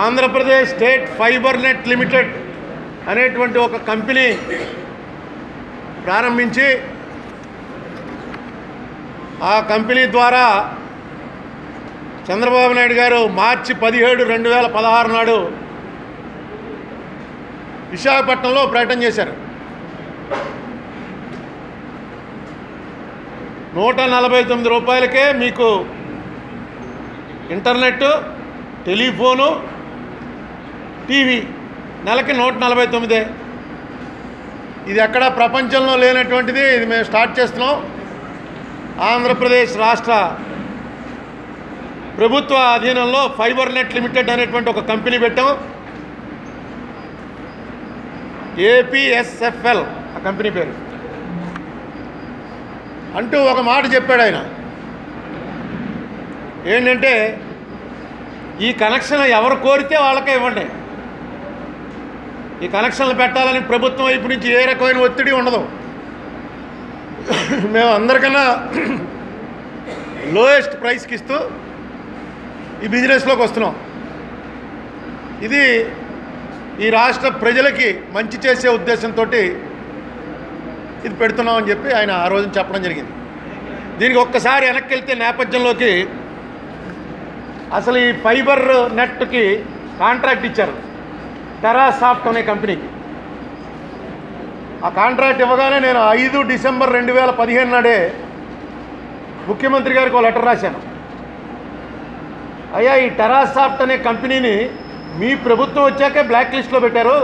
Andhra Pradesh state fibre net limited అనేటువంటి ఒక company ప్రారంభించి ఆ కంపెనీ ద్వారా చంద్రబాబు నాయుడు గారు మార్చి 17, 2016 నాడు విశాఖపట్నంలో ప్రకటన చేశారు. 149 రూపాయలకే మీకు ఇంటర్నెట్, టెలిఫోను, టీవీ నెలకి 149. ఇది ఎక్కడ ప్రపంచంలో లేనటువంటిది. ఇది మేము స్టార్ట్ చేస్తున్నాం. ఆంధ్రప్రదేశ్ రాష్ట్ర ప్రభుత్వ అధీనంలో ఫైబర్ నెట్ లిమిటెడ్ అనేటువంటి ఒక కంపెనీ పెట్టాం. APSFL ఆ కంపెనీ పేరు. అంటూ ఒక మాట చెప్పాడు ఆయన. ఏంటంటే ఈ కనెక్షన్ ఎవరు కోరితే వాళ్ళకే ఇవ్వండి. ఈ కనెక్షన్లు పెట్టాలని ప్రభుత్వం వైపు నుంచి ఏ రకమైన ఒత్తిడి ఉండదు. మేము అందరికన్నా లోయెస్ట్ ప్రైస్కి ఇస్తూ ఈ బిజినెస్లోకి వస్తున్నాం. ఇది ఈ రాష్ట్ర ప్రజలకి మంచి చేసే ఉద్దేశంతో ఇది పెడుతున్నామని చెప్పి ఆయన ఆ రోజున చెప్పడం జరిగింది. దీనికి ఒక్కసారి వెనక్కి వెళ్తే నేపథ్యంలోకి అసలు ఈ ఫైబర్ నెట్కి కాంట్రాక్ట్ ఇచ్చారు టెరాసాఫ్ట్ అనే కంపెనీకి. ఆ కాంట్రాక్ట్ ఇవ్వగానే నేను 5 డిసెంబర్ 2015 నాడే ముఖ్యమంత్రి గారికి ఒక లెటర్ రాశాను. అయ్యా, ఈ టెరాసాఫ్ట్ అనే కంపెనీని మీ ప్రభుత్వం వచ్చాకే బ్లాక్ లిస్ట్లో పెట్టారు.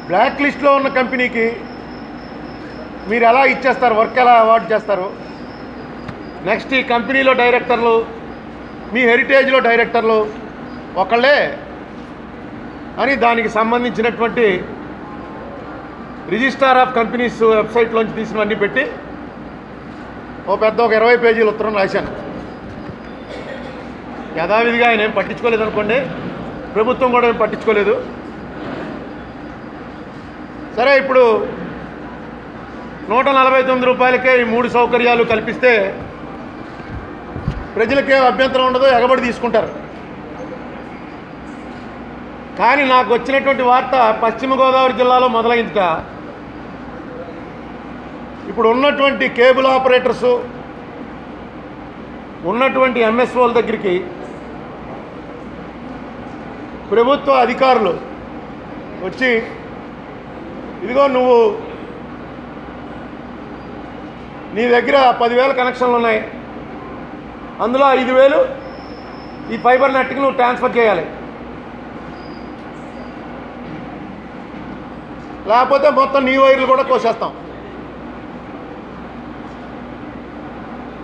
బ్లాక్ లిస్ట్లో ఉన్న కంపెనీకి మీరు ఎలా ఇచ్చేస్తారు, వర్క్ ఎలా అవార్డు చేస్తారు? నెక్స్ట్ ఈ కంపెనీలో డైరెక్టర్లు, మీ హెరిటేజ్లో డైరెక్టర్లు ఒకళ్ళే అని దానికి సంబంధించినటువంటి రిజిస్ట్రార్ ఆఫ్ కంపెనీస్ వెబ్సైట్లోంచి తీసినవన్నీ పెట్టి ఒక 20 పేజీల ఉత్తరం రాశాను. యథావిధిగా ఆయన ఏం పట్టించుకోలేదు అనుకోండి, ప్రభుత్వం కూడా ఏం పట్టించుకోలేదు. సరే, ఇప్పుడు 149 రూపాయలకే ఈ 3 సౌకర్యాలు కల్పిస్తే ప్రజలకే అభ్యంతరం ఉండదు, ఎగబడి తీసుకుంటారు. కానీ నాకు వచ్చినటువంటి వార్త పశ్చిమ గోదావరి జిల్లాలో మొదలైందిట. ఇప్పుడు ఉన్నటువంటి కేబుల్ ఆపరేటర్సు, ఉన్నటువంటి MSOల దగ్గరికి ప్రభుత్వ అధికారులు వచ్చి, ఇదిగో నువ్వు నీ దగ్గర 10,000 కనెక్షన్లు ఉన్నాయి, అందులో 5,000 ఈ ఫైబర్ నెట్కి నువ్వు ట్రాన్స్ఫర్ చేయాలి, లేకపోతే మొత్తం నీ వైర్లు కూడా కోసేస్తాం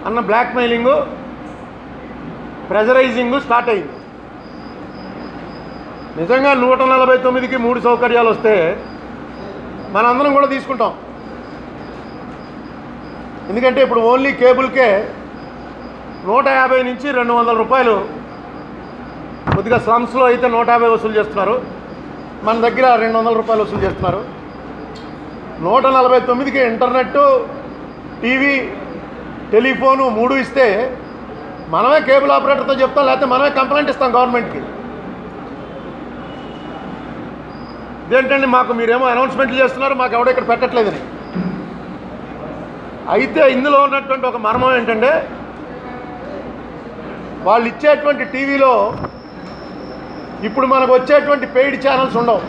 అన్న బ్లాక్మెయిలింగు, ప్రెజరైజింగు స్టార్ట్ అయింది. నిజంగా 149కి 3 సౌకర్యాలు వస్తే మనందరం కూడా తీసుకుంటాం. ఎందుకంటే ఇప్పుడు ఓన్లీ కేబుల్కే 150 నుంచి 200 రూపాయలు. కొద్దిగా స్లమ్స్లో అయితే 150 వసూలు చేస్తున్నారు, మన దగ్గర 200 రూపాయలు వసూలు చేస్తున్నారు. 149కి ఇంటర్నెట్, టీవీ, టెలిఫోను 3 ఇస్తే మనమే కేబుల్ ఆపరేటర్తో చెప్తాం, లేకపోతే మనమే కంప్లైంట్ ఇస్తాం గవర్నమెంట్కి. ఇదేంటండి మాకు మీరేమో అనౌన్స్మెంట్లు చేస్తున్నారు, మాకు ఎవడో ఇక్కడ పెట్టట్లేదని. అయితే ఇందులో ఉన్నటువంటి ఒక మర్మం ఏంటంటే, వాళ్ళు ఇచ్చేటువంటి టీవీలో ఇప్పుడు మనకు వచ్చేటువంటి పెయిడ్ ఛానల్స్ ఉండవు.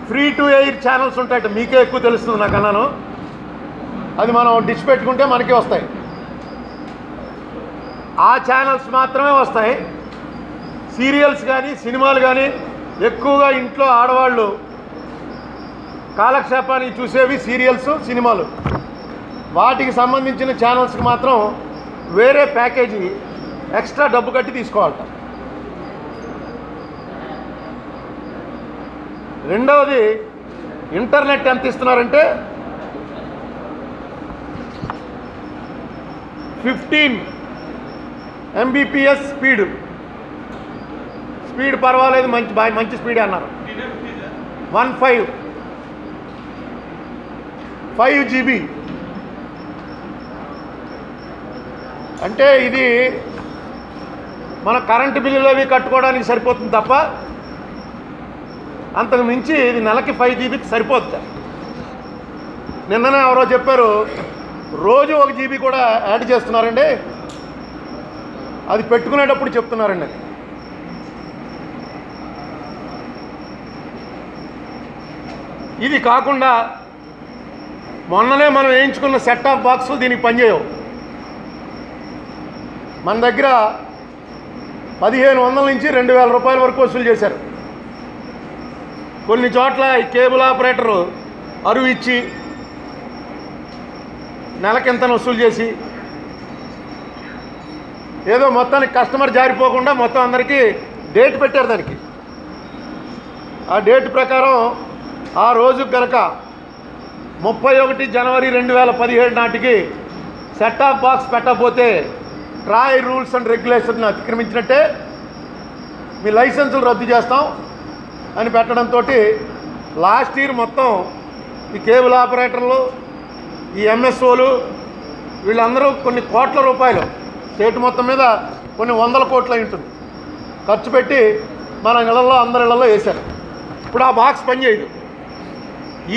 ఫ్రీ టు ఎయిర్ ఛానల్స్ ఉంటాయట, మీకే ఎక్కువ తెలుస్తుంది నాకన్నాను. అది మనం డిష్ పెట్టుకుంటే మనకే వస్తాయి. ఆ ఛానల్స్ మాత్రమే వస్తాయి. సీరియల్స్ కానీ సినిమాలు కానీ ఎక్కువగా ఇంట్లో ఆడవాళ్ళు కాలక్షేపానికి చూసేవి సీరియల్స్, సినిమాలు. వాటికి సంబంధించిన ఛానల్స్కి మాత్రం వేరే ప్యాకేజీ ఎక్స్ట్రా డబ్బు కట్టి తీసుకోవాలట. రెండవది, ఇంటర్నెట్ ఎంత ఇస్తున్నారంటే 15 Mbps స్పీడ్ పర్వాలేదు, మంచి స్పీడే అన్నారు. 5 GB అంటే ఇది మన కరెంటు బిల్లులు అవి కట్టుకోవడానికి సరిపోతుంది తప్ప అంతకు మించి ఇది నెలకి 5 జీబీకి సరిపోతుంది. నిన్ననే ఎవరో చెప్పారు రోజు 1 జీబీ కూడా యాడ్ చేస్తున్నారండి, అది పెట్టుకునేటప్పుడు చెప్తున్నారండి. ఇది కాకుండా మొన్ననే మనం వేయించుకున్న సెట్ ఆఫ్ బాక్సులు దీనికి పనిచేయవు. మన దగ్గర 1500 నుంచి 2000 రూపాయల వరకు వసూలు చేశారు. కొన్ని చోట్ల ఈ కేబుల్ ఆపరేటరు అరువు ఇచ్చి నెలకింతను వసూలు చేసి ఏదో మొత్తానికి కస్టమర్ జారిపోకుండా మొత్తం అందరికీ డేట్ పెట్టారు. దానికి ఆ డేట్ ప్రకారం ఆ రోజు కనుక 31 జనవరి 2017 నాటికి సెట్ ఆఫ్ బాక్స్ పెట్టకపోతే ట్రాయ్ రూల్స్ అండ్ రెగ్యులేషన్ అతిక్రమించినట్టే, మీ లైసెన్సులు రద్దు చేస్తాం అని పెట్టడంతో లాస్ట్ ఇయర్ మొత్తం ఈ కేబుల్ ఆపరేటర్లు, ఈ ఎంఎస్ఓలు వీళ్ళందరూ కొన్ని కోట్ల రూపాయలు స్టేట్ మొత్తం మీద కొన్ని 100 కోట్లు అయి ఉంటుంది ఖర్చు పెట్టి మన ఇళ్లలో అందరి ఇళ్లలో వేశారు. ఇప్పుడు ఆ బాక్స్ పనిచేయదు.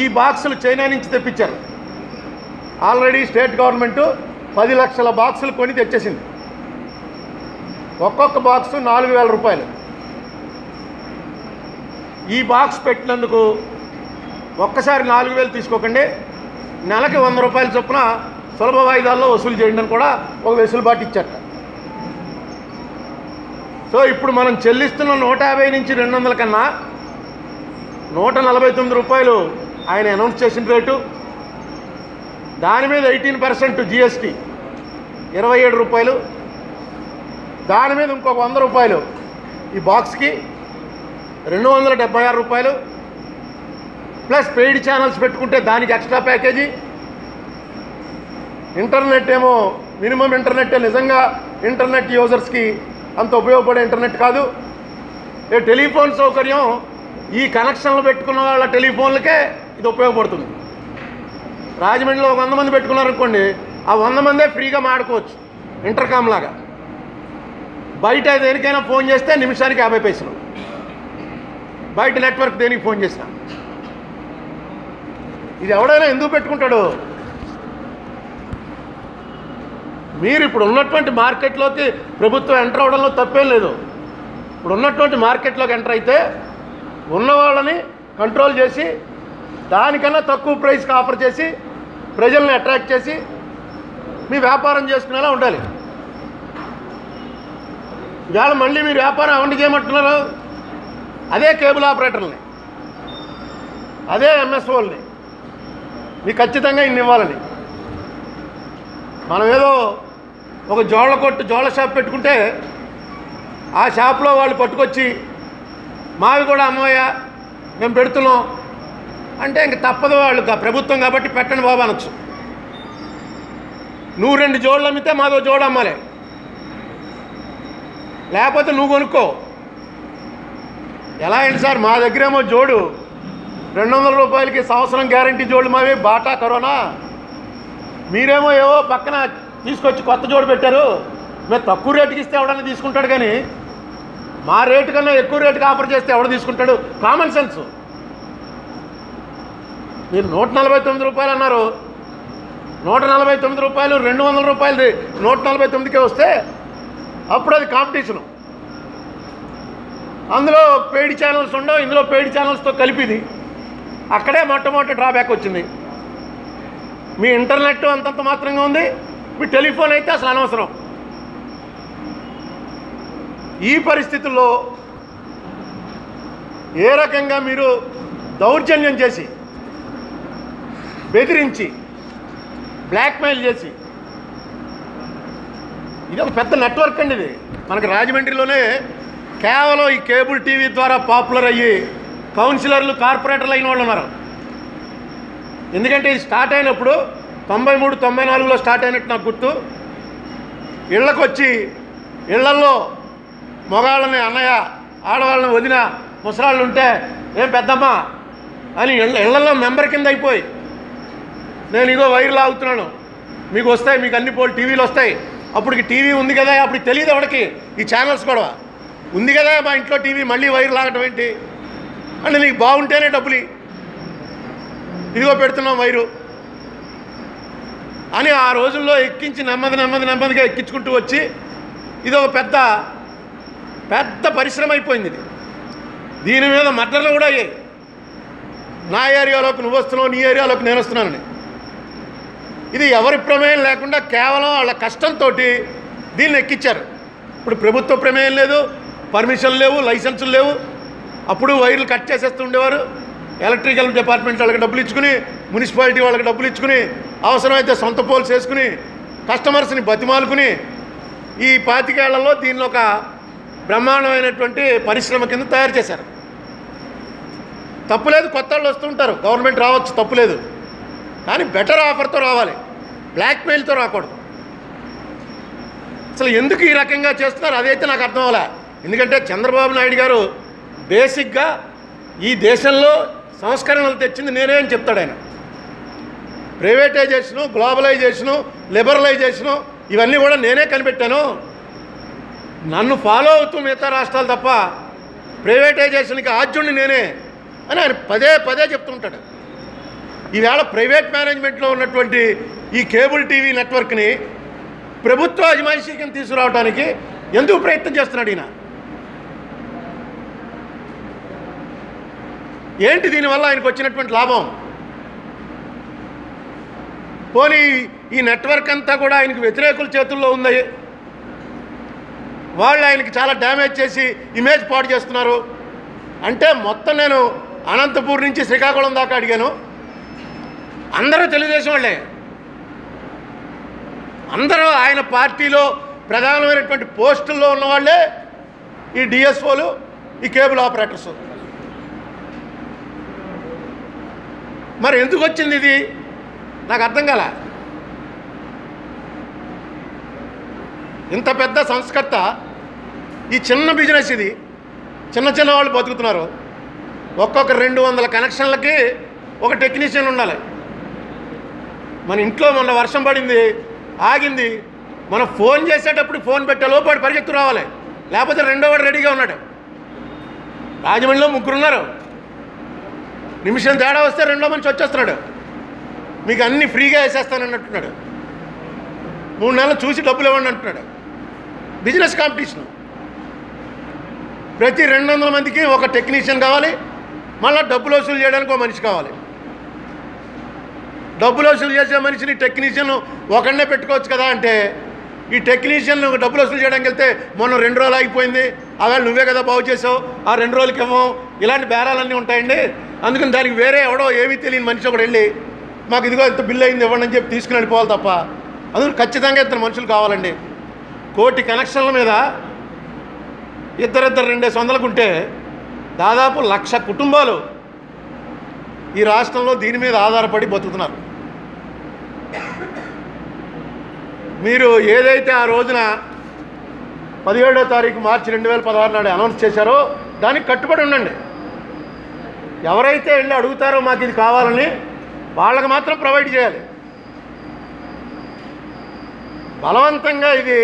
ఈ బాక్సులు చైనా నుంచి తెప్పించారు. ఆల్రెడీ స్టేట్ గవర్నమెంటు 10 లక్షల బాక్సులు కొని తెచ్చేసింది. ఒక్కొక్క బాక్సు 4000 రూపాయలు. ఈ బాక్స్ పెట్టినందుకు ఒక్కసారి 4000 తీసుకోకండి, నెలకి 100 రూపాయల చొప్పున సులభ వాయిదాల్లో వసూలు చేయండి అని కూడా ఒక వెసులుబాటు ఇచ్చారట. సో ఇప్పుడు మనం చెల్లిస్తున్న 150 నుంచి 200 కన్నా 149 రూపాయలు ఆయన అనౌన్స్ చేసిన రేటు, దాని మీద 18% జిఎస్టీ 27 రూపాయలు, దాని మీద ఇంకొక 100 రూపాయలు ఈ బాక్స్కి 276 రూపాయలు, ప్లస్ పెయిడ్ ఛానల్స్ పెట్టుకుంటే దానికి ఎక్స్ట్రా ప్యాకేజీ. ఇంటర్నెట్ ఏమో మినిమం ఇంటర్నెట్ నిజంగా ఇంటర్నెట్ యూజర్స్కి అంత ఉపయోగపడే ఇంటర్నెట్ కాదు. టెలిఫోన్ సౌకర్యం ఈ కనెక్షన్లు పెట్టుకున్న వాళ్ళ టెలిఫోన్లకే ఇది ఉపయోగపడుతుంది. రాజమండ్రిలో 100 మంది పెట్టుకున్నారనుకోండి, ఆ 100 మందే ఫ్రీగా మాడుకోవచ్చు ఇంటర్కామ్ లాగా. బయట దేనికైనా ఫోన్ చేస్తే నిమిషానికి 50 పైసలు, బయట నెట్వర్క్ దేనికి ఫోన్ చేసినా. ఇది ఎవడైనా ఎందుకు పెట్టుకుంటాడు? మీరు ఇప్పుడు ఉన్నటువంటి మార్కెట్లోకి ప్రభుత్వం ఎంటర్ అవ్వడంలో తప్పేం లేదు. ఇప్పుడు ఉన్నటువంటి మార్కెట్లోకి ఎంటర్ అయితే ఉన్న వాళ్ళని కంట్రోల్ చేసి దానికన్నా తక్కువ ప్రైస్కి ఆఫర్ చేసి ప్రజల్ని అట్రాక్ట్ చేసి మీ వ్యాపారం చేసుకునేలా ఉండాలి. ఇవాళ మళ్ళీ మీరు వ్యాపారం ఎవరిని చేయమంటున్నారు? అదే కేబుల్ ఆపరేటర్ని, అదే ఎంఎస్ఓల్ని మీకు ఖచ్చితంగా ఇన్ని ఇవ్వాలని. మనం ఏదో ఒక జోళ్ళ కొట్టు జోళ్ళ షాప్ పెట్టుకుంటే ఆ షాప్లో వాళ్ళు పట్టుకొచ్చి మావి కూడా అమ్మయ్యా మేము పెడుతున్నాం అంటే ఇంక తప్పదు, వాళ్ళు ప్రభుత్వం కాబట్టి పెట్టండి బాబు అనొచ్చు. నువ్వు 2 జోళ్ళు అమ్మితే మాదో జోడు అమ్మాలి, లేకపోతే నువ్వు కొనుక్కో. ఎలా అయింది సార్? మా దగ్గరేమో జోడు 200 రూపాయలకి సంవత్సరం గ్యారంటీ జోళ్ళు మావి, బాటా కరోనా. మీరేమో ఏవో పక్కన తీసుకొచ్చి కొత్త జోడు పెట్టారు. మేము తక్కువ రేటుకి ఇస్తే ఎవడన్నా తీసుకుంటాడు, కానీ మా రేటు కన్నా ఎక్కువ రేటుకి ఆఫర్ చేస్తే ఎవడు తీసుకుంటాడు? Common sense. మీరు 149 రూపాయలు అన్నారు, 149 రూపాయలు 200 రూపాయలు 149కే వస్తే అప్పుడు అది కాంపిటీషను. అందులో పెయిడ్ ఛానల్స్ ఉండవు, ఇందులో పెయిడ్ ఛానల్స్తో కలిపిది. అక్కడే మొట్టమొదటి డ్రాబ్యాక్ వచ్చింది. మీ ఇంటర్నెట్ అంతంత మాత్రంగా ఉంది, మీ టెలిఫోన్ అయితే అసలు అనవసరం. ఈ పరిస్థితుల్లో ఏ రకంగా మీరు దౌర్జన్యం చేసి బెదిరించి బ్లాక్మెయిల్ చేసి, ఇది ఒక పెద్ద నెట్వర్క్ అండి. ఇది మనకి రాజమండ్రిలోనే కేవలం ఈ కేబుల్ టీవీ ద్వారా పాపులర్ అయ్యి కౌన్సిలర్లు కార్పొరేటర్లు అయిన వాళ్ళు ఉన్నారు. ఎందుకంటే ఇది స్టార్ట్ అయినప్పుడు 93-94లో స్టార్ట్ అయినట్టు నాకు గుర్తు. ఇళ్ళకు వచ్చి ఇళ్లల్లో మగవాళ్ళని అన్నయ్య, ఆడవాళ్ళని వదిన, ముసలాళ్ళు ఉంటే ఏం పెద్దమ్మ అని ఇళ్లలో మెంబర్ కింద అయిపోయి, నేను ఇదో వైర్ లాగుతున్నాను, మీకు వస్తాయి, మీకు అన్ని టీవీలు వస్తాయి, అప్పటికి టీవీ ఉంది కదా, అప్పుడు తెలియదు ఎవరికి ఈ ఛానల్స్ కూడా ఉంది కదా మా ఇంట్లో టీవీ, మళ్ళీ వైర్ లాగటం ఏంటి అంటే నీకు బాగుంటేనే డబ్బులు ఇదిగో పెడుతున్నాం వైరు అని ఆ రోజుల్లో ఎక్కించి నెమ్మదిగా ఎక్కించుకుంటూ వచ్చి ఇది ఒక పెద్ద పెద్ద పరిశ్రమ అయిపోయింది. దీని మీద మర్డర్లు కూడా అయ్యాయి. నా ఏరియాలోకి నువ్వు వస్తున్నావు, నీ ఏరియాలోకి నేను వస్తున్నానని. ఇది ఎవరి ప్రమేయం లేకుండా కేవలం వాళ్ళ కష్టంతో దీన్ని ఎక్కించారు. ఇప్పుడు ప్రభుత్వ ప్రమేయం లేదు, పర్మిషన్ లేవు, లైసెన్సులు లేవు. అప్పుడు వైర్లు కట్ చేసేస్తూ ఉండేవారు. ఎలక్ట్రికల్ డిపార్ట్మెంట్ వాళ్ళకి డబ్బులు ఇచ్చుకుని, మున్సిపాలిటీ వాళ్ళకి డబ్బులు ఇచ్చుకుని, అవసరమైతే సొంత పోల్స్ వేసుకుని కస్టమర్స్ని బతిమాలుకుని ఈ 25 ఏళ్లలో దీన్ని ఒక బ్రహ్మాండమైనటువంటి పరిశ్రమ కింద తయారు చేశారు. తప్పులేదు, కొత్త వాళ్ళు వస్తుంటారు, గవర్నమెంట్ రావచ్చు, తప్పులేదు. కానీ బెటర్ ఆఫర్తో రావాలి, బ్లాక్మెయిల్తో రాకూడదు. అసలు ఎందుకు ఈ రకంగా చేస్తున్నారు అదైతే నాకు అర్థం అవ్వలే. ఎందుకంటే చంద్రబాబు నాయుడు గారు బేసిక్గా ఈ దేశంలో సంస్కరణలు తెచ్చింది నేనే అని చెప్తాడు ఆయన. ప్రైవేటైజేషను, గ్లోబలైజేషను, లిబరలైజేషను ఇవన్నీ కూడా నేనే కనిపెట్టాను, నన్ను ఫాలో అవుతూ మిగతా రాష్ట్రాలు తప్ప ప్రైవేటైజేషన్కి ఆద్యుడిని నేనే అని ఆయన పదే చెప్తుంటాడు. ఈవేళ ప్రైవేట్ మేనేజ్మెంట్లో ఉన్నటువంటి ఈ కేబుల్ టీవీ నెట్వర్క్ని ప్రభుత్వ అజమాయిషీకి తీసుకురావడానికి ఎందుకు ప్రయత్నం చేస్తున్నాడు ఈయన? ఏంటి దీనివల్ల ఆయనకు వచ్చినటువంటి లాభం? పోనీ ఈ నెట్వర్క్ అంతా కూడా ఆయనకు వ్యతిరేకుల చేతుల్లో ఉంది, వాళ్ళు ఆయనకి చాలా డ్యామేజ్ చేసి ఇమేజ్ పాడు చేస్తున్నారు అంటే మొత్తం నేను అనంతపూర్ నుంచి శ్రీకాకుళం దాకా అడిగాను, అందరూ తెలుగుదేశం వాళ్ళే, అందరూ ఆయన పార్టీలో ప్రధానమైనటువంటి పోస్టుల్లో ఉన్నవాళ్ళే ఈ డిఎస్ఓలు, ఈ కేబుల్ ఆపరేటర్స్. మరి ఎందుకు వచ్చింది ఇది నాకు అర్థం కాల. ఇంత పెద్ద సంస్కర్త, ఈ చిన్న బిజినెస్, ఇది చిన్న వాళ్ళు బతుకుతున్నారు. ఒక్కొక్క 200 కనెక్షన్లకి ఒక టెక్నీషియన్ ఉండాలి. మన ఇంట్లో మొన్న వర్షం పడింది, ఆగింది, మనం ఫోన్ చేసేటప్పుడు ఫోన్ పెట్టే లోపు పరిగెత్తు రావాలి, లేకపోతే రెండో వాడు రెడీగా ఉన్నాడు. రాజమండ్రిలో 3 ఉన్నారు, నిమిషం తేడా వస్తే రెండో మనిషి వచ్చేస్తున్నాడు, మీకు అన్నీ ఫ్రీగా వేసేస్తానన్నట్టున్నాడు, 3 నెలలు చూసి డబ్బులు ఇవ్వండి అంటున్నాడు. Business competition. ప్రతి 200 మందికి ఒక టెక్నీషియన్ కావాలి, మళ్ళీ డబ్బులు వసూలు చేయడానికి ఒక మనిషి కావాలి. డబ్బులు వసూలు చేసే మనిషిని టెక్నీషియన్ ఒకనే పెట్టుకోవచ్చు కదా అంటే, ఈ టెక్నీషియన్ డబ్బులు వసూలు చేయడానికి వెళ్తే మొన్న 2 రోజులు ఆగిపోయింది, ఆవేళ నువ్వే కదా బాగు చేసావు, ఆ 2 రోజులకి ఇవ్వం, ఇలాంటి బేరాలన్నీ ఉంటాయండి. అందుకని దానికి వేరే ఎవడో ఏమీ తెలియని మనిషి ఒకడు వెళ్ళి మాకు ఇదిగో ఇంత బిల్లు అయింది ఇవ్వండి అని చెప్పి తీసుకుని వెళ్ళిపోవాలి తప్ప, అందుకు ఖచ్చితంగా 2 మనుషులు కావాలండి. 1 కోటి కనెక్షన్ల మీద 200 ఉంటే దాదాపు 1,00,000 కుటుంబాలు ఈ రాష్ట్రంలో దీని మీద ఆధారపడి బతుకుతున్నారు. మీరు ఏదైతే ఆ రోజున 17వ తారీఖు మార్చి 2016 నాడు అనౌన్స్ చేశారో దానికి కట్టుబడి ఉండండి. ఎవరైతే వెళ్ళి అడుగుతారో మాకు ఇది కావాలని వాళ్ళకి మాత్రం ప్రొవైడ్ చేయాలి. బలవంతంగా ఇది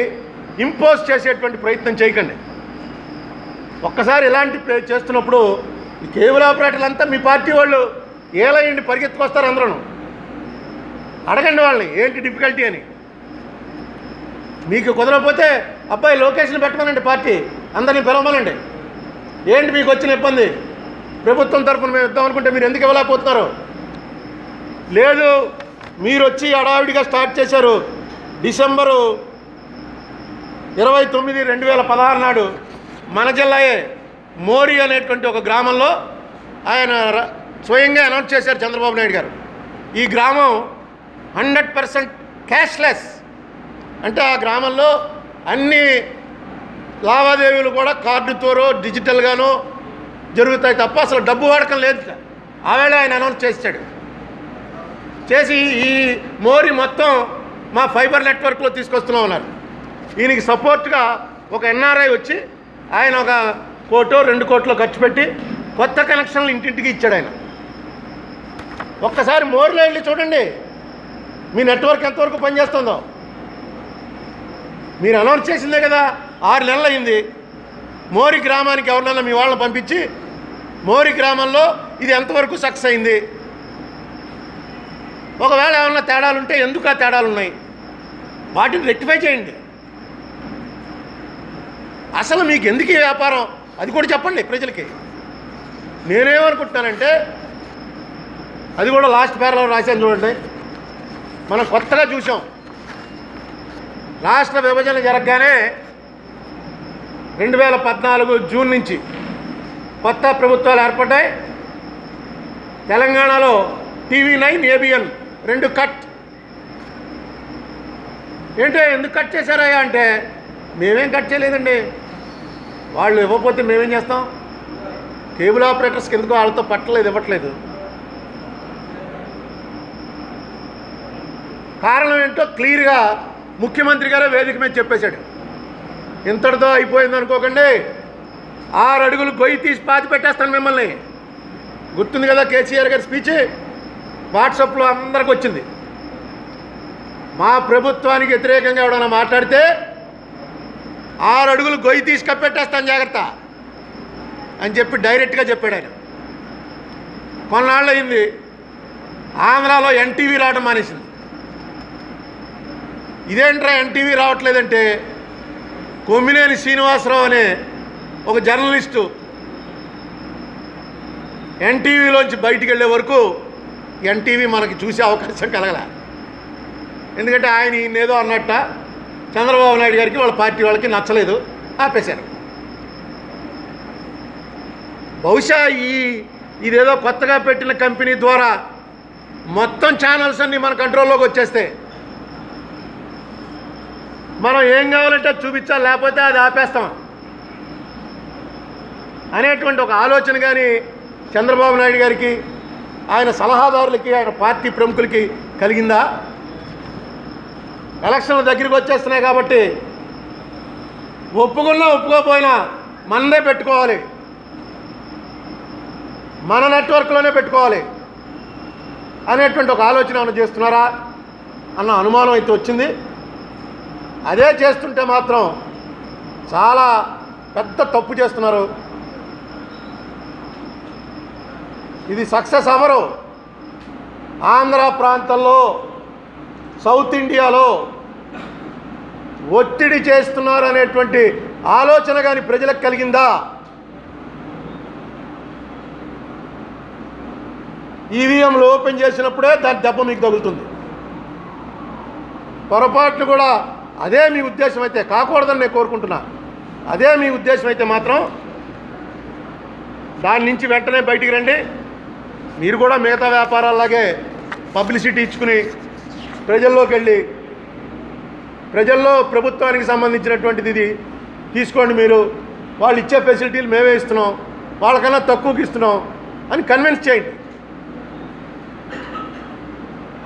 ఇంపోజ్ చేసేటువంటి ప్రయత్నం చేయకండి. ఒక్కసారి ఇలాంటి చేస్తున్నప్పుడు ఈ కేబుల్ ఆపరేటర్లు అంతా మీ పార్టీ వాళ్ళు ఏలయ్యండి పరిగెత్తుకొస్తారు. అందరూ అడగండి వాళ్ళని ఏంటి డిఫికల్టీ అని. మీకు కుదరకపోతే అబ్బాయి లొకేషన్ పెట్టమనండి, పార్టీ అందరినీ పిలవమనండి. ఏంటి మీకు వచ్చిన ఇబ్బంది, ప్రభుత్వం తరఫున మేము ఇద్దాం అనుకుంటే మీరు ఎందుకు ఇవ్వలేకపోతున్నారు? లేదు మీరు వచ్చి హడావిడిగా స్టార్ట్ చేశారు. డిసెంబరు 29, 2016 నాడు మన జిల్లాయే మోరి అనేటువంటి ఒక గ్రామంలో ఆయన స్వయంగా అనౌన్స్ చేశారు చంద్రబాబు నాయుడు గారు. ఈ గ్రామం 100% క్యాష్లెస్, అంటే ఆ గ్రామంలో అన్ని లావాదేవీలు కూడా కార్డుతోనో డిజిటల్గానో జరుగుతాయి తప్ప అసలు డబ్బు వాడకం లేదు. ఆవేళ ఆయన అనౌన్స్ చేశాడు. చేసి ఈ మోరి మొత్తం మా ఫైబర్ నెట్వర్క్లో తీసుకొస్తున్నాం అన్నారు. ఈయనకి సపోర్ట్గా ఒక ఎన్ఆర్ఐ వచ్చి ఆయన 1 కోటో 2 కోట్లో ఖర్చు పెట్టి కొత్త కనెక్షన్లు ఇంటింటికి ఇచ్చాడు ఆయన. ఒక్కసారి మోరిలో వెళ్ళి చూడండి మీ నెట్వర్క్ ఎంతవరకు పనిచేస్తుందో. మీరు అనౌన్స్ చేసిందే కదా, 6 నెలలు అయింది. మోరి గ్రామానికి ఎవరినన్నా మీ వాళ్ళని పంపించి మోరి గ్రామంలో ఇది ఎంతవరకు సక్సెస్ అయింది, ఒకవేళ ఏమన్నా తేడాలుంటే ఎందుకు ఆ తేడాలు ఉన్నాయి వాటిని రెక్టిఫై చేయండి. అసలు మీకు ఎందుకు ఈ వ్యాపారం అది కూడా చెప్పండి ప్రజలకి. నేనేమనుకుంటున్నానంటే అది కూడా లాస్ట్ పేరాలో రాశాను చూడండి. మనం కొత్తగా చూసాం, రాష్ట్ర విభజన జరగగానే 2014 జూన్ నుంచి కొత్త ప్రభుత్వాలు ఏర్పడ్డాయి. తెలంగాణలో TV9 ABN 2 కట్. ఏంటో ఎందుకు కట్ చేశారయ్యా అంటే మేమేం కట్ చేయలేదండి, వాళ్ళు ఇవ్వకపోతే మేమేం చేస్తాం. కేబుల్ ఆపరేటర్స్కి ఎందుకు వాళ్ళతో పట్టలేదు, ఇవ్వట్లేదు. కారణం ఏంటో క్లియర్గా ముఖ్యమంత్రి గారే వేదిక మీద చెప్పేశాడు. ఇంతటితో అయిపోయింది అనుకోకండి, 6 అడుగులు గొయ్యి తీసి పాతి పెట్టేస్తాను మిమ్మల్ని. గుర్తుంది కదా కేసీఆర్ గారి స్పీచ్, వాట్సాప్లో అందరికి వచ్చింది. మా ప్రభుత్వానికి వ్యతిరేకంగా ఎవడన్నా మాట్లాడితే 6 అడుగులు గొయ్యి తీసి కప్పెట్టేస్తాను జాగ్రత్త అని చెప్పి డైరెక్ట్గా చెప్పాడు ఆయన. కొన్నాళ్ళు అయింది, ఆంధ్రాలో NTV రావడం మానేసింది. ఇదేంట్రా NTV రావట్లేదంటే కొమ్మినేని శ్రీనివాసరావు అనే ఒక జర్నలిస్టు NTVలోంచి బయటికి వెళ్ళే వరకు NTV మనకి చూసే అవకాశం కలగల. ఎందుకంటే ఆయన ఈయనేదో అన్నట్ట చంద్రబాబు నాయుడు గారికి వాళ్ళ పార్టీ వాళ్ళకి నచ్చలేదు, ఆపేశారు. బహుశా ఇదేదో కొత్తగా పెట్టిన కంపెనీ ద్వారా మొత్తం ఛానల్స్ అన్నీ మన కంట్రోల్లోకి వచ్చేస్తే మనం ఏం కావాలంటే అది చూపించాలి, లేకపోతే అది ఆపేస్తాం అనేటువంటి ఒక ఆలోచన కానీ చంద్రబాబు నాయుడు గారికి, ఆయన సలహాదారులకి, ఆయన పార్టీ ప్రముఖులకి కలిగిందా? ఎలక్షన్లు దగ్గరికి వచ్చేస్తున్నాయి కాబట్టి ఒప్పుకున్నా ఒప్పుకోపోయినా మనదే పెట్టుకోవాలి, మన నెట్వర్క్లోనే పెట్టుకోవాలి అనేటువంటి ఒక ఆలోచన ఏమైనా చేస్తున్నారా అన్న అనుమానం అయితే వచ్చింది. అదే చేస్తుంటే మాత్రం చాలా పెద్ద తప్పు చేస్తున్నారు. ఇది సక్సెస్ అవ్వరు. ఆంధ్ర ప్రాంతంలో, సౌత్ ఇండియాలో ఒత్తిడి చేస్తున్నారు అనేటువంటి ఆలోచన కానీ ప్రజలకు కలిగిందా? ఈవీఎంలు ఓపెన్ చేసినప్పుడే దాని దెబ్బ మీకు తగులుతుంది. పొరపాట్లు కూడా అదే మీ ఉద్దేశం అయితే, కాకూడదని నేను కోరుకుంటున్నా, అదే మీ ఉద్దేశం అయితే మాత్రం దాని నుంచి వెంటనే బయటికి రండి. మీరు కూడా మిగతా వ్యాపారాల్లాగే పబ్లిసిటీ ఇచ్చుకుని ప్రజల్లోకి వెళ్ళి ప్రజల్లో ప్రభుత్వానికి సంబంధించినటువంటిది ఇది తీసుకోండి, మీరు వాళ్ళు ఇచ్చే ఫెసిలిటీలు మేమే ఇస్తున్నాం, వాళ్ళకన్నా తక్కువకి ఇస్తున్నాం అని కన్విన్స్ చేయండి.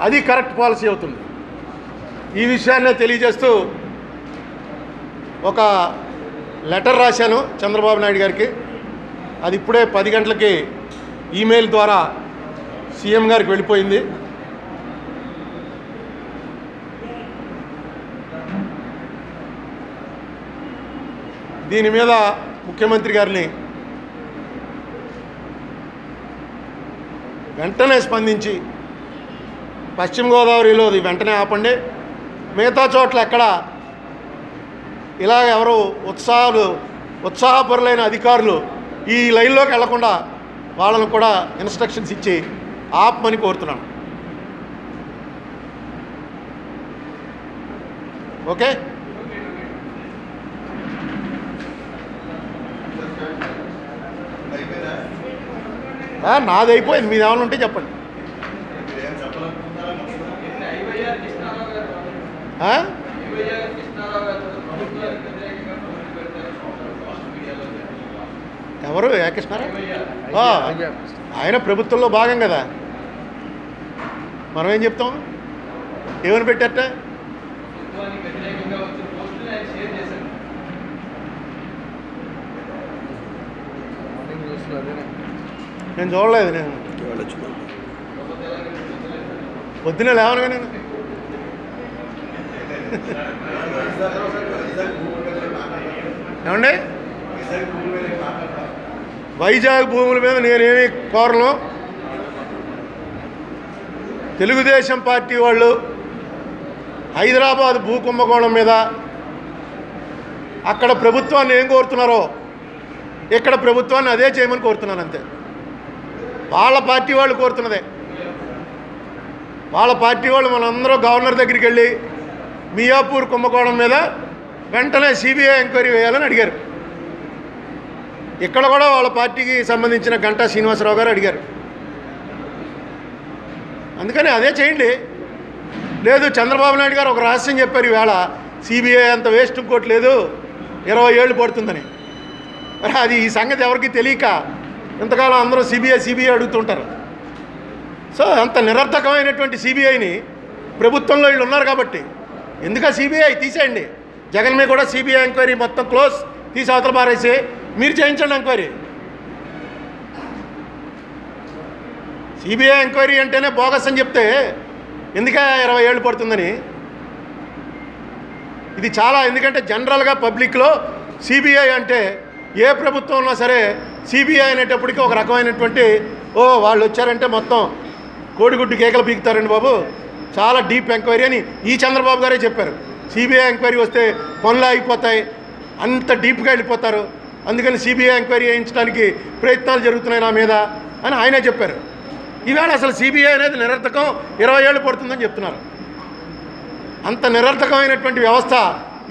అది కరెక్ట్ పాలసీ అవుతుంది. ఈ విషయాన్నే తెలియజేస్తూ ఒక లెటర్ రాశాను చంద్రబాబు నాయుడు గారికి. అది ఇప్పుడే 10 గంటలకి ఈమెయిల్ ద్వారా సీఎం గారికి వెళ్ళిపోయింది. దీని మీద ముఖ్యమంత్రి గారిని వెంటనే స్పందించి పశ్చిమ గోదావరిలో ఇది వెంటనే ఆపండి, మిగతా చోట్ల ఎక్కడ ఇలా ఎవరు ఉత్సాహపరులైన అధికారులు ఈ లైన్లోకి వెళ్లకుండా వాళ్ళను కూడా ఇన్స్ట్రక్షన్స్ ఇచ్చి ఆపమని కోరుతున్నాను. ఓకే, నాది అయిపోయింది, మీది ఏమైనా ఉంటే చెప్పండి. ఎవరు కృష్ణారావు? ఆయన ప్రభుత్వంలో భాగం కదా, మనం ఏం చెప్తాం? ఏమని పెట్టారట? నేను చూడలేదు, నేను పొద్దునే లేవనుగా నేను ఏమండి వైజాగ్ భూముల మీద నేనేమి కోరను. తెలుగుదేశం పార్టీ వాళ్ళు హైదరాబాద్ భూ కుంభకోణం మీద అక్కడ ప్రభుత్వాన్ని ఏం కోరుతున్నారో ఇక్కడ ప్రభుత్వాన్ని అదే చేయమని కోరుతున్నాను అంతే. వాళ్ళ పార్టీ వాళ్ళు కోరుతున్నదే. వాళ్ళ పార్టీ వాళ్ళు మనందరూ గవర్నర్ దగ్గరికి వెళ్ళి మియాపూర్ కుంభకోణం మీద వెంటనే సిబిఐ ఎంక్వైరీ వేయాలని అడిగారు. ఇక్కడ కూడా వాళ్ళ పార్టీకి సంబంధించిన గంటా శ్రీనివాసరావు గారు అడిగారు. అందుకని అదే చేయండి. లేదు చంద్రబాబు నాయుడు గారు ఒక రహస్యం చెప్పారు ఈవేళ, సిబిఐ అంత వేస్ట్ ఇంకోటి లేదు, 20 ఏళ్ళు పడుతుందని. మరి అది ఈ సంగతి ఎవరికి తెలియక ఇంతకాలం అందరూ సిబిఐ అడుగుతుంటారు. సో అంత నిరర్థకమైనటువంటి సిబిఐని ప్రభుత్వంలో వీళ్ళు ఉన్నారు కాబట్టి ఎందుక సిబిఐ తీసేయండి. జగన్ మీద కూడా సిబిఐ ఎంక్వైరీ మొత్తం క్లోజ్, తీసి అవతల పారేసి మీరు చేయించండి ఎంక్వైరీ. సిబిఐ ఎంక్వైరీ అంటేనే బోగస్ అని చెప్తే ఎందుక 20 ఏళ్ళు పడుతుందని. ఇది చాలా, ఎందుకంటే జనరల్గా పబ్లిక్లో సిబిఐ అంటే ఏ ప్రభుత్వం ఉన్నా సరే సిబిఐ అనేటప్పటికీ ఒక రకమైనటువంటి వాళ్ళు వచ్చారంటే మొత్తం కోడిగుడ్డు కేకలు పీకుతారండి బాబు, చాలా డీప్ ఎంక్వైరీ అని ఈ చంద్రబాబు గారే చెప్పారు. సిబిఐ ఎంక్వైరీ వస్తే పనులు ఆగిపోతాయి, అంత డీప్గా వెళ్ళిపోతారు, అందుకని సిబిఐ ఎంక్వైరీ చేయించడానికి ప్రయత్నాలు జరుగుతున్నాయి నా మీద అని ఆయనే చెప్పారు. ఈవేళ అసలు సిబిఐ అనేది నిరర్థకం, 20 ఏళ్ళు పడుతుందని చెప్తున్నారు. అంత నిరర్థకమైనటువంటి వ్యవస్థ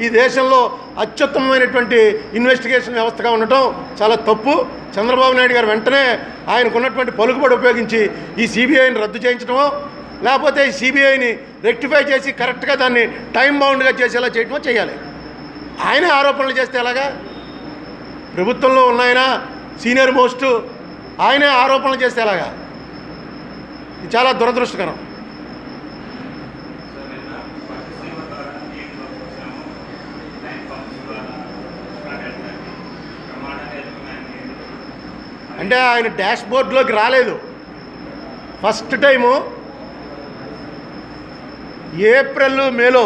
ఈ దేశంలో అత్యుత్తమమైనటువంటి ఇన్వెస్టిగేషన్ వ్యవస్థగా ఉండటం చాలా తప్పు. చంద్రబాబు నాయుడు గారు వెంటనే ఆయనకున్నటువంటి పలుకుబడి ఉపయోగించి ఈ సిబిఐని రద్దు చేయించడమో లేకపోతే ఈ సిబిఐని రెక్టిఫై చేసి కరెక్ట్గా దాన్ని టైం బౌండ్గా చేసేలా చేయటమో చేయాలి. ఆయనే ఆరోపణలు చేస్తే ఎలాగా? ప్రభుత్వంలో ఉన్నాయన సీనియర్ మోస్ట్, ఆయనే ఆరోపణలు చేస్తే ఎలాగా? ఇది చాలా దురదృష్టకరం. అంటే ఆయన డాష్ బోర్డ్లోకి రాలేదు. ఫస్ట్ టైము ఏప్రిల్ మేలో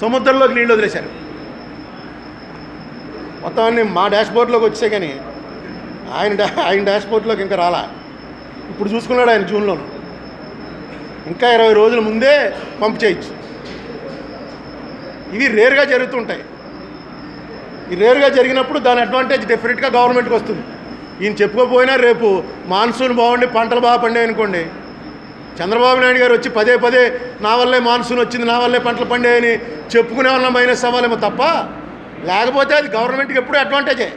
సముద్రంలోకి నీళ్ళు వదిలేశారు. మొత్తం అన్నీ మా డాష్ బోర్డ్లోకి వచ్చాయి కానీ ఆయన డాష్ బోర్డ్లోకి ఇంకా రాలా. ఇప్పుడు చూసుకున్నాడు ఆయన జూన్లోను, ఇంకా 20 రోజుల ముందే పంపు చేయొచ్చు. ఇవి రేర్గా జరుగుతుంటాయి. ఈ రేర్గా జరిగినప్పుడు దాని అడ్వాంటేజ్ డెఫినెట్గా గవర్నమెంట్కి వస్తుంది. ఈయన చెప్పుకోపోయినా రేపు మాన్సూన్ బాగుండి పంటలు బాగా పండాయి అనుకోండి, చంద్రబాబు నాయుడు గారు వచ్చి పదే పదే నా వల్లే మాన్సూన్ వచ్చింది, నా వల్లే పంటలు పండాయని చెప్పుకునే వల్ల మైనస్ అవ్వాలేమో తప్ప, లేకపోతే అది గవర్నమెంట్కి ఎప్పుడూ అడ్వాంటేజే.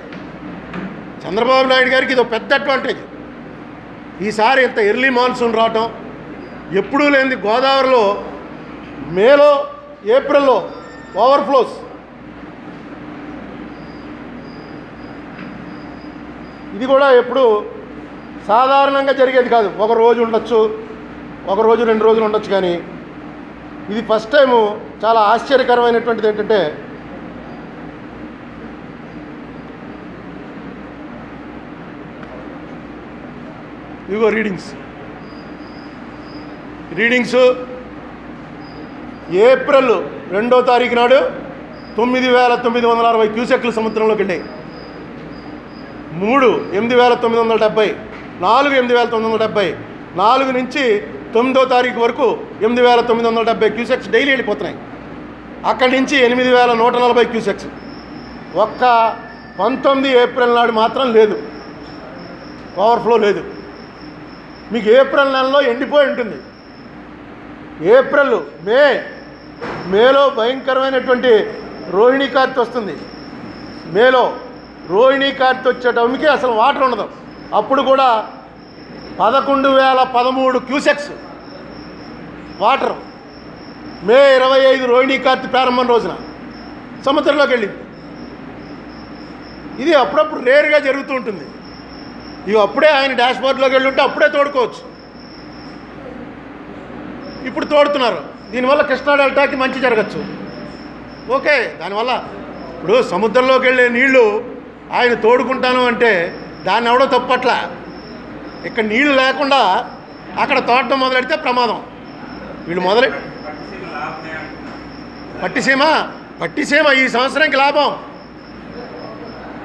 చంద్రబాబు నాయుడు గారికి ఇది ఒక పెద్ద అడ్వాంటేజ్. ఈసారి ఇంత ఎర్లీ మాన్సూన్ రావటం, ఎప్పుడూ లేనిది గోదావరిలో మేలో ఏప్రిల్లో ఓవర్ఫ్లోస్. ఇది కూడా ఎప్పుడు సాధారణంగా జరిగేది కాదు. ఒక రోజు ఉండొచ్చు, ఒక రోజు 2 రోజులు ఉండొచ్చు, కానీ ఇది ఫస్ట్ టైము. చాలా ఆశ్చర్యకరమైనటువంటిది ఏంటంటే ఇదిగో రీడింగ్స్ ఏప్రిల్ 2వ తారీఖు నాడు 9,960 క్యూసెక్లు సముద్రంలోకి వెళ్ళాయి. 3 8,970, 4 8,970, 4 నుంచి 9వ తారీఖు వరకు 8,970 క్యూసెక్స్ డైలీ వెళ్ళిపోతున్నాయి. అక్కడి నుంచి 8,140 క్యూసెక్స్. ఒక్క 19 ఏప్రిల్ నాడు మాత్రం లేదు, ఓవర్ఫ్లో లేదు. మీకు ఏప్రిల్ నెలలో ఎండిపోయి ఉంటుంది. ఏప్రిల్ మేలో భయంకరమైనటువంటి రోహిణీ కార్తె వస్తుంది. మేలో రోహిణీ కార్తె వచ్చే టైంకి అసలు వాటర్ ఉండదు. అప్పుడు కూడా 11,013 క్యూసెక్స్ వాటర్ మే 25 రోహిణీ కార్తె ప్రారంభం రోజున సముద్రంలోకి వెళ్ళింది. ఇది అప్పుడప్పుడు రేర్గా జరుగుతూ ఉంటుంది. ఇవి అప్పుడే ఆయన డాష్బోర్డ్లోకి వెళ్ళి ఉంటే అప్పుడే తోడుకోవచ్చు. ఇప్పుడు తోడుతున్నారు. దీనివల్ల కృష్ణా డెల్టాకి మంచి జరగచ్చు. ఓకే, దానివల్ల ఇప్పుడు సముద్రంలోకి వెళ్ళే నీళ్లు ఆయన తోడుకుంటాను అంటే దాన్ని ఎవడో తప్పట్లా. ఇక్కడ నీళ్లు లేకుండా అక్కడ తోడటం మొదలెడితే ప్రమాదం. వీళ్ళు పట్టిసీమ పట్టిసీమ ఈ సంవత్సరానికి లాభం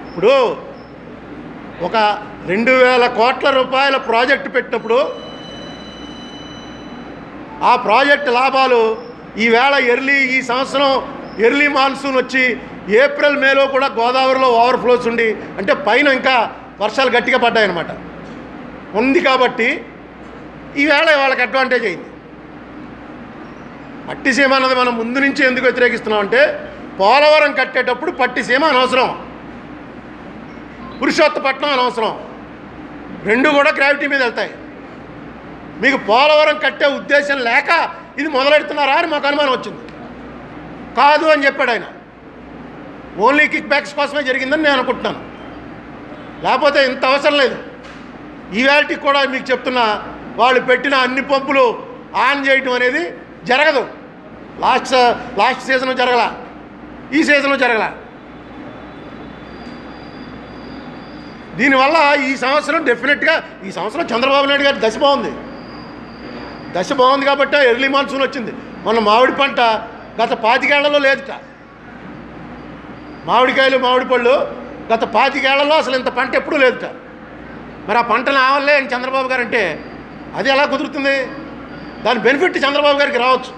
ఇప్పుడు ఒక 2000 కోట్ల రూపాయల ప్రాజెక్టు పెట్టినప్పుడు ఆ ప్రాజెక్టు లాభాలు ఈవేళ ఈ సంవత్సరం ఎర్లీ మాన్సూన్ వచ్చి ఏప్రిల్ మేలో కూడా గోదావరిలో ఓవర్ఫ్లోస్ ఉండి అంటే పైన ఇంకా వర్షాలు గట్టిగా పడ్డాయన్నమాట ఉంది కాబట్టి ఈవేళ వాళ్ళకి అడ్వాంటేజ్ అయింది. పట్టిసీమ అన్నది మనం ముందు నుంచి ఎందుకు వ్యతిరేకిస్తున్నామంటే పోలవరం కట్టేటప్పుడు పట్టిసీమ అనవసరం, పురుషోత్తపట్నం అనవసరం, రెండు కూడా గ్రావిటీ మీద వెళ్తాయి. మీకు పోలవరం కట్టే ఉద్దేశం లేక ఇది మొదలెడుతున్నారా అని మాకు అనుమానం వచ్చింది. కాదు అని చెప్పాడు ఆయన. ఓన్లీ కిక్ బ్యాక్స్ కోసమే జరిగిందని నేను అనుకుంటున్నాను, లేకపోతే ఇంత అవసరం లేదు. ఈవేళకి కూడా మీకు చెప్తున్నా, వాళ్ళు పెట్టిన అన్ని పంపులు ఆన్ చేయటం అనేది జరగదు. లాస్ట్ సీజన్ జరగల, ఈ సీజన్ జరగల. దీనివల్ల ఈ సంవత్సరం డెఫినెట్గా ఈ సంవత్సరం చంద్రబాబు నాయుడు గారి దశ బాగుంది కాబట్టి ఎర్లీ మాన్సూన్ వచ్చింది. మొన్న మామిడి పంట గత 25 ఏళ్లలో లేదుట. మామిడికాయలు మామిడి పళ్ళు గత 25 ఏళ్లలో అసలు ఇంత పంట ఎప్పుడూ లేదుట. మరి ఆ పంటను ఆవలే అని చంద్రబాబు గారు అంటే అది ఎలా కుదురుతుంది? దాని బెనిఫిట్ చంద్రబాబు గారికి రావచ్చు.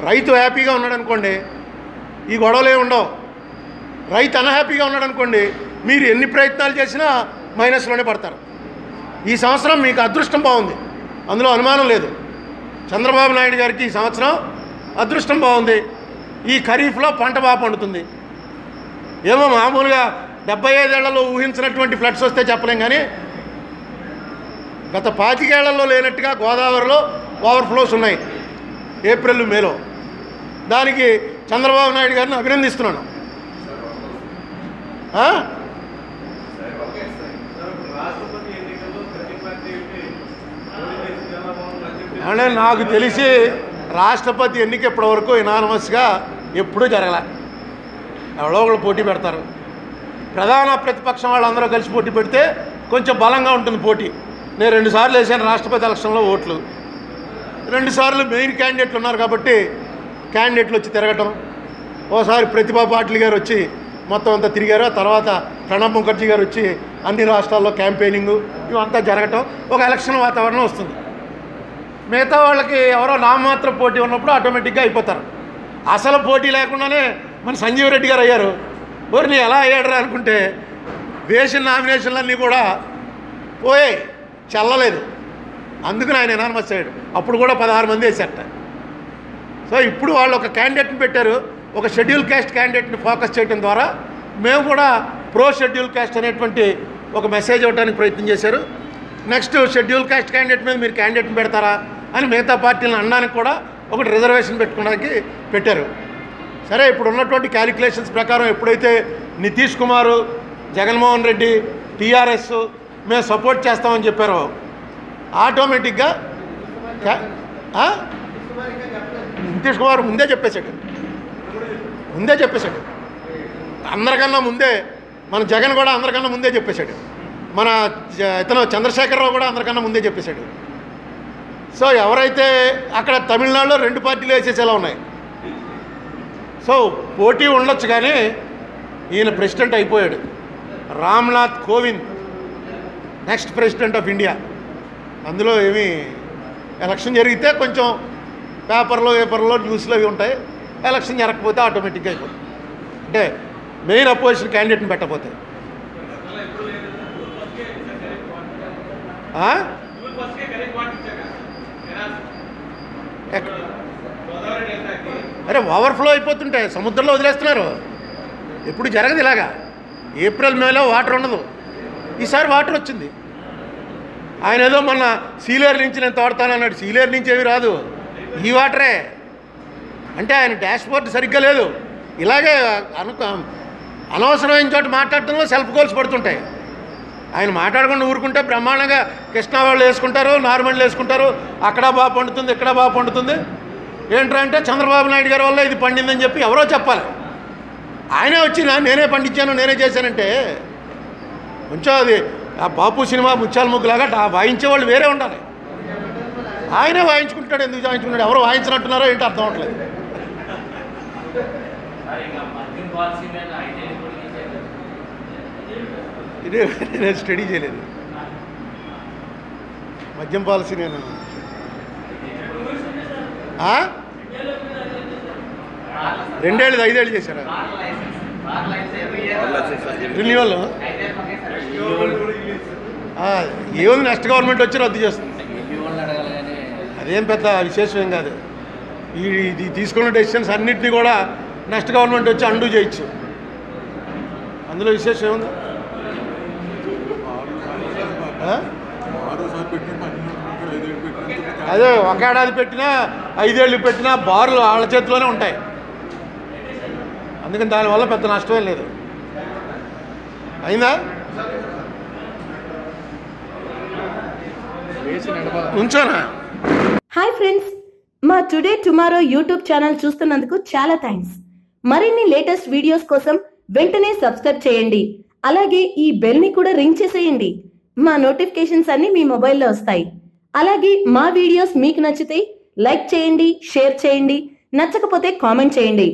రైతు హ్యాపీగా ఉన్నాడు అనుకోండి, ఈ గొడవలే ఉండవు. రైతు అన్హ్యాపీగా ఉన్నాడు అనుకోండి, మీరు ఎన్ని ప్రయత్నాలు చేసినా మైనస్లోనే పడతారు. ఈ సంవత్సరం మీకు అదృష్టం బాగుంది, అందులో అనుమానం లేదు. చంద్రబాబు నాయుడు గారికి ఈ సంవత్సరం అదృష్టం బాగుంది. ఈ ఖరీఫ్లో పంట బాగా పండుతుంది. ఏమో మామూలుగా 75 ఏళ్లలో ఊహించినటువంటి ఫ్లడ్స్ వస్తే చెప్పలేం, కానీ గత 25 ఏళ్లలో లేనట్టుగా గోదావరిలో ఓవర్ఫ్లోస్ ఉన్నాయి ఏప్రిల్ మేలో. దానికి చంద్రబాబు నాయుడు గారిని అభినందిస్తున్నాను. అంటే నాకు తెలిసి రాష్ట్రపతి ఎన్నిక ఇప్పటివరకు ఇనానమస్గా ఎప్పుడూ జరగలే. ఎవరో ఒకళ్ళు పోటీ పెడతారు. ప్రధాన ప్రతిపక్షం వాళ్ళందరూ కలిసి పోటీ పెడితే కొంచెం బలంగా ఉంటుంది పోటీ. నేను 2 సార్లు వేసాను రాష్ట్రపతి ఎలక్షన్లో ఓట్లు. 2 సార్లు మెయిన్ క్యాండిడేట్లు ఉన్నారు కాబట్టి క్యాండిడేట్లు వచ్చి తిరగటం. ఓసారి ప్రతిభా పాటిల్ గారు వచ్చి మొత్తం అంతా తిరిగారు. ఆ తర్వాత ప్రణబ్ ముఖర్జీ గారు వచ్చి అన్ని రాష్ట్రాల్లో క్యాంపెయినింగు ఇవంతా జరగటం, ఒక ఎలక్షన్ వాతావరణం వస్తుంది. మిగతా వాళ్ళకి ఎవరో నామమాత్ర పోటీ ఉన్నప్పుడు ఆటోమేటిక్గా అయిపోతారు. అసలు పోటీ లేకుండానే మన సంజీవ్ రెడ్డి గారు అయ్యారు. ఊరిని ఎలా అయ్యాడరా అనుకుంటే వేసిన నామినేషన్లన్నీ కూడా పోయాయి, చెల్లలేదు. అందుకని ఆయన ఎనానమస్ అయ్యాడు. అప్పుడు కూడా 16 మంది వేశారట. సో ఇప్పుడు వాళ్ళు ఒక క్యాండిడేట్ని పెట్టారు. ఒక షెడ్యూల్ క్యాస్ట్ క్యాండిడేట్ని ఫోకస్ చేయడం ద్వారా మేము కూడా ప్రో షెడ్యూల్ క్యాస్ట్ అనేటువంటి ఒక మెసేజ్ ఇవ్వడానికి ప్రయత్నం చేశారు. నెక్స్ట్ షెడ్యూల్ క్యాస్ట్ క్యాండిడేట్ మీద మీరు క్యాండిడేట్ని పెడతారా అని మిగతా పార్టీలను అనడానికి కూడా ఒకటి రిజర్వేషన్ పెట్టుకోవడానికి పెట్టారు. సరే, ఇప్పుడు ఉన్నటువంటి క్యాలిక్యులేషన్స్ ప్రకారం ఎప్పుడైతే నితీష్ కుమారు, జగన్మోహన్ రెడ్డి, టీఆర్ఎస్ మేము సపోర్ట్ చేస్తామని చెప్పారో ఆటోమేటిక్గా నితీష్ కుమార్ ముందే చెప్పేశాడు. అందరికన్నా ముందే మన జగన్ కూడా అందరికన్నా ముందే చెప్పేశాడు. మన ఇతను చంద్రశేఖరరావు కూడా అందరికన్నా ముందే చెప్పేశాడు. సో ఎవరైతే అక్కడ తమిళనాడులో 2 పార్టీలు వేసేసేలా ఉన్నాయి. సో పోటీ ఉండొచ్చు, కానీ ఈయన ప్రెసిడెంట్ అయిపోయాడు. Ramnath Kovind next president of India. అందులో ఏమి ఎలక్షన్ జరిగితే కొంచెం పేపర్లో న్యూస్లో అవి ఉంటాయి. ఎలక్షన్ జరగకపోతే ఆటోమేటిక్గా అయిపోతుంది. అంటే మెయిన్ అపోజిషన్ క్యాండిడేట్ని పెట్టకపోతే. అరే ఓవర్ఫ్లో అయిపోతుంటాయి, సముద్రంలో వదిలేస్తున్నారు. ఎప్పుడు జరగదు ఇలాగా. ఏప్రిల్ మేలో వాటర్ ఉండదు, ఈసారి వాటర్ వచ్చింది. ఆయన ఏదో మొన్న సీలేరు నుంచి నేను తోడతానన్నాడు. సీలేరు నుంచి ఏమి రాదు, ఈ వాటరే. అంటే ఆయన డాష్బోర్డ్ సరిగ్గా లేదు. ఇలాగే అనవసరమైన చోట మాట్లాడటంలో సెల్ఫ్ గోల్స్ పడుతుంటాయి. ఆయన మాట్లాడకుండా ఊరుకుంటే బ్రహ్మాండంగా కృష్ణా వాళ్ళు వేసుకుంటారు, నార్మల్ వేసుకుంటారు. అక్కడ బాగా పండుతుంది, ఇక్కడ బాగా పండుతుంది. ఏంటంటే చంద్రబాబు నాయుడు గారి వల్ల ఇది పండిందని చెప్పి ఎవరో చెప్పాలి. ఆయనే వచ్చి నేనే పండించాను, నేనే చేశానంటే కొంచెం అది ఆ బాపు సినిమా ముత్యాల ముగ్గులాగా వాయించే వాళ్ళు వేరే ఉండాలి. ఆయనే వాయించుకుంటాడు. ఎందుకు వాయించుకుంటాడు? ఎవరు వాయించినట్టున్నారో ఏంటో అర్థం అవట్లేదు. ఇదే నేను స్టడీ చేయలేదు. మద్యం పాలసీ నేను 2 ఏళ్ళు 5 ఏళ్ళు చేశారా రెన్యువల్? ఏముంది, నెక్స్ట్ గవర్నమెంట్ వచ్చి రద్దు చేస్తుంది. అదేం పెద్ద విశేషం ఏం కాదు. ఇది తీసుకున్న డెసిషన్స్ అన్నింటినీ కూడా నెక్స్ట్ గవర్నమెంట్ వచ్చి అండూ చేయొచ్చు. అందులో విశేషం ఏముంది? అదే 1 ఏడాది పెట్టినా 5 ఏళ్ళు పెట్టినా బార్లు వాళ్ళ చేతిలోనే ఉంటాయి. అందుకని దానివల్ల పెద్ద నష్టమేం లేదు. అయిందా? ఉంచోనా? హాయ్ ఫ్రెండ్స్, మా టుడే టుమారో యూట్యూబ్ ఛానల్ చూస్తున్నందుకు చాలా థ్యాంక్స్. మరిన్ని లేటెస్ట్ వీడియోస్ కోసం వెంటనే సబ్స్క్రైబ్ చేయండి. అలాగే ఈ బెల్ ని కూడా రింగ్ చేసేయండి. మా నోటిఫికేషన్స్ అన్ని మీ మొబైల్లో వస్తాయి. అలాగే మా వీడియోస్ మీకు నచ్చితే లైక్ చేయండి, షేర్ చేయండి, నచ్చకపోతే కామెంట్ చేయండి.